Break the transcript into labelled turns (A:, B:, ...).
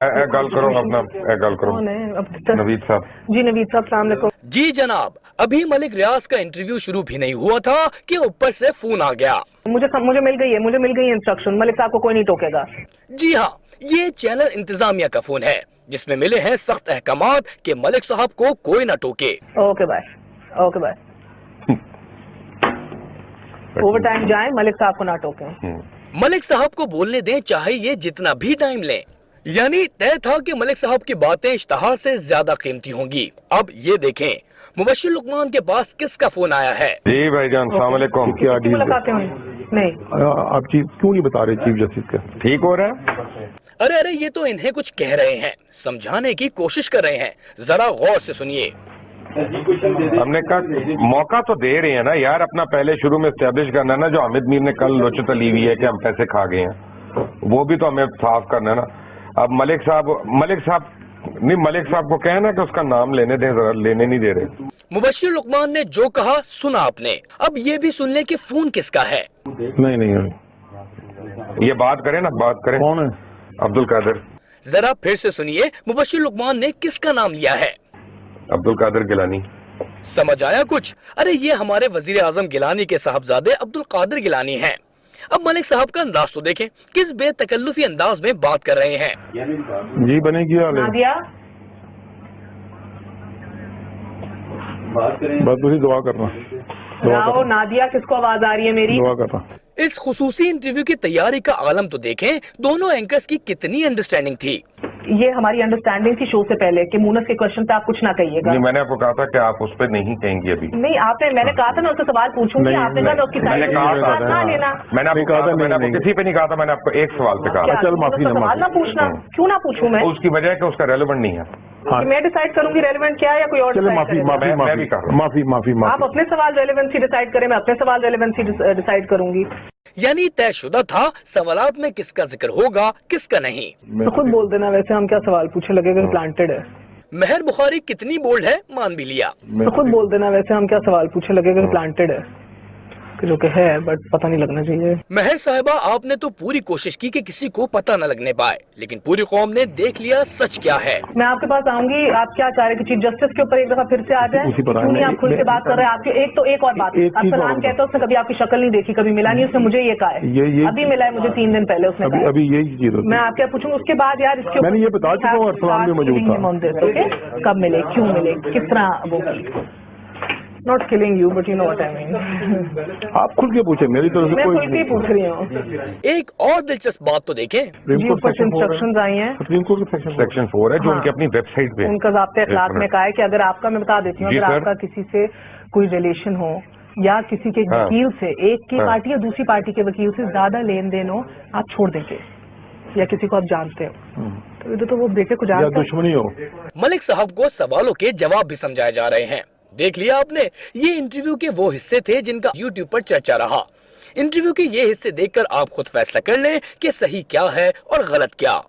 A: गल करो अपना गल करो। नवीद साहब।
B: जी नवीद साहब, अस्सलाम वालेकुम।
C: जी जनाब, अभी मलिक रियाज का इंटरव्यू शुरू भी नहीं हुआ था कि ऊपर से फोन आ गया।
B: मुझे मिल गई है इंस्ट्रक्शन, मलिक साहब को कोई नहीं टोकेगा।
C: जी हाँ, ये चैनल इंतजामिया का फोन है जिसमें मिले हैं सख्त अहकामात कि मलिक साहब को कोई न टोके।
B: Okay bye, okay bye. Over time जाए, मलिक साहब को ना टोके।
C: मलिक साहब को बोलने दें, चाहे ये जितना भी टाइम लें। यानी तय था कि मलिक साहब की बातें इश्तहार से ज्यादा कीमती होंगी। अब ये देखें मुबश्शिर लुकमान के पास किसका फोन आया है।
A: जी भाईजान, अस्सलाम वालेकुम।
B: क्या मुलाकातें हुई? नहीं,
D: आप चीफ क्यों नहीं बता रहे चीफ जस्टिस का?
A: ठीक हो रहा है?
C: अरे ये तो इन्हें कुछ कह रहे हैं, समझाने की कोशिश कर रहे हैं, जरा गौर से सुनिए।
A: हमने कहा मौका तो दे रहे हैं ना यार, अपना पहले शुरू में एस्टेब्लिश करना है ना। जो हामिद मीर ने कल लोचत ली हुई है कि हम पैसे खा गए हैं, वो भी तो हमें साफ करना है ना। अब मलिक साहब को कहना कि उसका नाम लेने दें, जरा लेने नहीं दे रहे।
C: मुबश्शिर लुकमान ने जो कहा सुना आपने, अब ये भी सुन ले कि फोन किसका है।
D: नहीं,
A: ये बात करें ना, बात करें।
D: कौन है?
A: अब्दुल कादिर।
C: जरा फिर से सुनिए मुबश्शिर लुकमान ने किसका नाम लिया है।
A: अब्दुल कादिर गिलानी।
C: समझ आया कुछ? अरे ये हमारे वजीर आजम गिलानी के साहबजादे अब्दुल कादिर गिलानी हैं। अब मलिक साहब का अंदाज तो देखें, किस बेतकल्लुफी अंदाज में बात कर रहे हैं।
D: जी बनेगी
B: नादिया,
D: बस तुझे दुआ करना।
B: नादिया, किसको आवाज आ रही है मेरी?
D: दुआ करना।
C: इस खुसूसी इंटरव्यू की तैयारी का आलम तो देखें, दोनों एंकर्स की कितनी अंडरस्टैंडिंग थी।
B: ये हमारी अंडरस्टैंडिंग थी शो से पहले कि मूनस के क्वेश्चन पे आप कुछ ना कहिएगा।
A: नहीं, मैंने आपको कहा था कि आप उस पर नहीं कहेंगे अभी।
B: नहीं, मैंने कहा था ना उससे सवाल पूछूंगी, आपने कहा उसकी
A: मैंने कहा था,
B: लेना।
A: मैंने आपको कहा था, मैंने आपको किसी पे नहीं कहा था, मैंने आपको एक सवाल पे कहा।
D: चल माफी
B: सवाल ना पूछना, क्यों ना पूछूं मैं?
A: उसकी वजह है कि उसका रेलेवेंट नहीं है।
B: मैं डिसाइड करूंगी रेलेवेंट क्या है या कोई और?
D: चलो माफी।
B: आप अपने सवाल रेलेवेंसी डिसाइड करें, मैं अपने सवाल रेलेवेंसी डिसाइड करूंगी।
C: यानी तयशुदा था सवालात में किसका जिक्र होगा किसका नहीं।
B: तो खुद बोल देना, वैसे हम क्या सवाल पूछे, लगेगा प्लांटेड है।
C: महर बुखारी कितनी बोल्ड है मान भी लिया।
B: तो खुद बोल देना, वैसे हम क्या सवाल पूछे, लगेगा प्लांटेड है, जो कि है बट पता नहीं लगना चाहिए।
C: महर साहिबा, आपने तो पूरी कोशिश की कि किसी को पता न लगने पाए, लेकिन पूरी कौम ने देख लिया सच क्या है।
B: मैं आपके पास आऊंगी, आप क्या चाह रहे कि चीफ जस्टिस के ऊपर एक दफा फिर से आ जाए? क्यों नहीं आप खुल के बात कर रहे हैं? आपकी एक और बात, आप सलाम कहते हो, उसने कभी आपकी शक्ल नहीं देखी, कभी मिला नहीं, उसने मुझे ये कहा है, अभी मिला है मुझे 3 दिन पहले उसने कहा।
D: अभी यही चीज
B: मैं आप क्या पूछूंगा उसके बाद यार? इसके
D: मैंने ये बता चुका हूँ, सलाम में मौजूद था।
B: कब मिले, क्यों मिले, किस तरह वो की? Not killing you, but you know what I mean.
D: आप खुल के पूछे, मेरी तरफ से
B: मैं
D: कोई
B: खुल के पूछ रही हूँ।
C: एक और दिलचस्प बात तो देखें,
B: ऊपर से इंस्ट्रक्शंस आई हैं,
D: सुप्रीम कोर्ट के सेक्शन 4
A: है जो उनकी अपनी वेबसाइट पे,
B: उनका ज़ाब्ते अखलाक में कहा है कि अगर आपका, मैं बता देती हूँ, अगर आपका किसी से कोई रिलेशन हो या किसी के वकील से, एक की पार्टी या दूसरी पार्टी के वकील से ज्यादा लेन देन हो, आप छोड़ देंगे, या किसी को आप जानते हो तो वो देखे को जानते हो,
D: दुश्मनी हो।
C: मलिक साहब को सवालों के जवाब भी समझाए जा रहे हैं। देख लिया आपने, ये इंटरव्यू के वो हिस्से थे जिनका YouTube पर चर्चा रहा। इंटरव्यू के ये हिस्से देखकर आप खुद फैसला कर लें कि सही क्या है और गलत क्या।